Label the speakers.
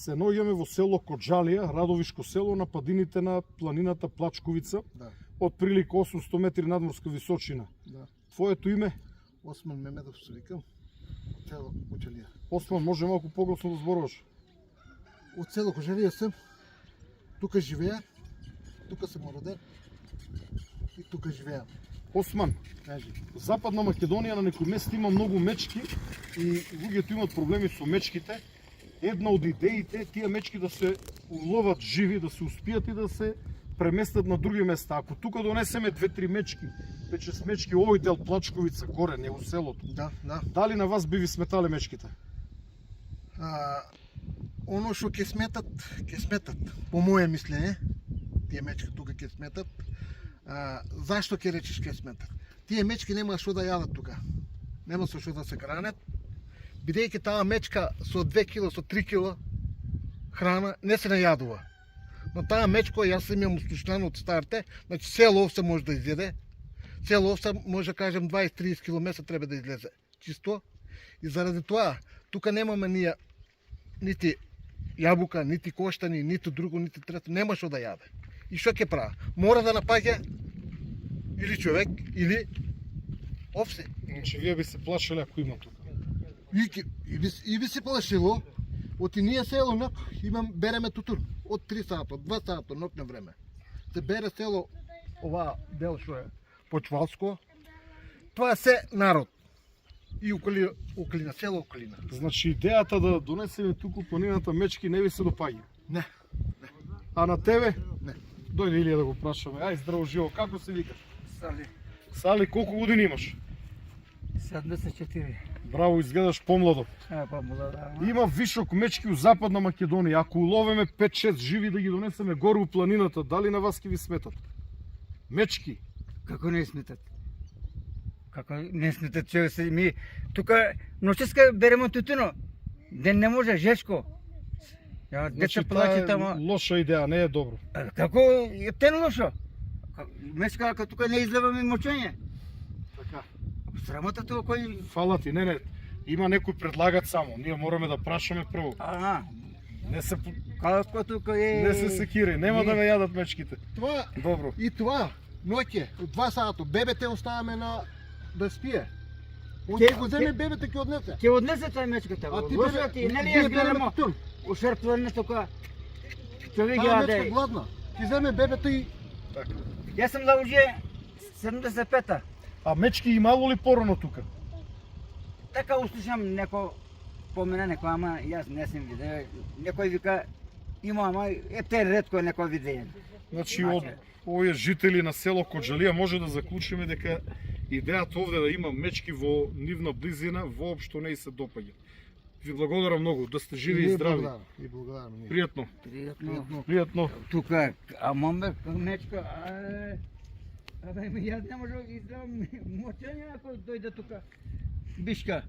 Speaker 1: Се наоѓаме во село Коджалија, Радовишко село, на падините на планината Плачковица,
Speaker 2: Да.
Speaker 1: од прилика 800 метри надморска височина.
Speaker 2: Да.
Speaker 1: Твоето име?
Speaker 2: Осман Мемедов се викам. Од село Коджалија.
Speaker 1: Осман, може малку погласно да зборуваш?
Speaker 2: Од село Коджалија сум. Тука живея. Тука сум роден. И тука живеам.
Speaker 1: Осман,
Speaker 2: Кажи.
Speaker 1: Западна Македонија на некои места има многу мечки и луѓето имат проблеми со мечките. Една од идеите е тие мечки да се уловат живи, да се успијат и да се преместат на други места. Ако тука донесеме 2-3 мечки, 5-6 мечки овој дел Плачковица горе, не во селото,
Speaker 2: Да, да.
Speaker 1: дали на вас би ви сметале мечките?
Speaker 2: Оно што ќе сметат, по моје мислење, тие мечки тука ќе сметат. Зашто ќе речеш ќе сметат? Тие мечки нема што да јадат тука. Нема со што да се хранат. Бидејќи таа мечка со 2 кг, со 3 кг храна не се најадува. Но таа мечка, јас сум ја слушнано од старте, значи село овце може да изједе. Село овце може да кажем 20-30 км треба да излезе. Чисто. И заради тоа, тука немаме ние нити јабука, нити коштани, нито друго, нити трето, нема што да јаде. И што ќе прави? Мора да напаѓа или човек, или овце.
Speaker 1: Значи, вие би се плашале ако има тука.
Speaker 2: И би се плашило, од и ние село нок береме тутур од 3 сата, од 2 сата нокне време. Се бере село ова дел што е Почвалско. Тоа се народ. И околина, село околина.
Speaker 1: Значи, идејата да донесеме туку планината мечки не ви се допаѓа.
Speaker 2: Не.
Speaker 1: А на тебе?
Speaker 2: Не.
Speaker 1: Дојде Илија да го прашаме. Ај, здраво живо, како се викаш?
Speaker 3: Сали,
Speaker 1: Сали, колку години имаш?
Speaker 3: 74.
Speaker 1: Браво, изгледаш помладо.
Speaker 3: Помлада.
Speaker 1: Има вишок мечки у Западна Македонија. Ако уловиме 5-6 живи да ги донесеме горе у планината, дали на вас ќе ви сметат? Мечки.
Speaker 3: Како не сметат? Како не сметат човек се ми тука ноческа береме тутино. Ден не може жешко. Ја деца
Speaker 1: Значи,
Speaker 3: плаче
Speaker 1: таа
Speaker 3: тамо.
Speaker 1: е лоша идеја, не е добро.
Speaker 3: Како е тен лошо? Мечка ако тука не излеваме мочење.
Speaker 1: Така.
Speaker 3: Срамота тоа кој
Speaker 1: Фала ти, не. Има некои предлагат само. Ние мораме да прашаме прво. Не се
Speaker 3: како тука е
Speaker 1: не се секирај, нема да ме јадат мечките.
Speaker 2: Тоа
Speaker 1: Добро.
Speaker 2: и тоа ноќе од 2 сата бебете оставаме на да спие. Ќе го земе бебете ќе однесе.
Speaker 3: ќе однесе тај мечката.
Speaker 2: А ти
Speaker 3: Лошо ти, нели јас гледам ушерпване тука. Човек
Speaker 2: Таа мечка
Speaker 3: јаде.
Speaker 2: гладна. Ќе земе бебето и
Speaker 1: Така.
Speaker 3: Јас сум да уже 75-та.
Speaker 1: А мечки имало ли порано тука?
Speaker 3: Така услушам неко помена некој, ама јас не сум видел. Некој вика има, ама е те ретко е некој видење.
Speaker 1: Значи, од овие жители на село Коджалија може да заклучиме дека идејата овде да има мечки во нивна близина воопшто не и се допаѓа. Ви благодарам многу, да сте живи и здрави.
Speaker 2: И благодарам.
Speaker 1: Пријатно.
Speaker 3: Пријатно.
Speaker 1: Пријатно.
Speaker 3: Тука, а момбе мечка, абе јас не можам да издрам мочење ако дојде тука. Бишка.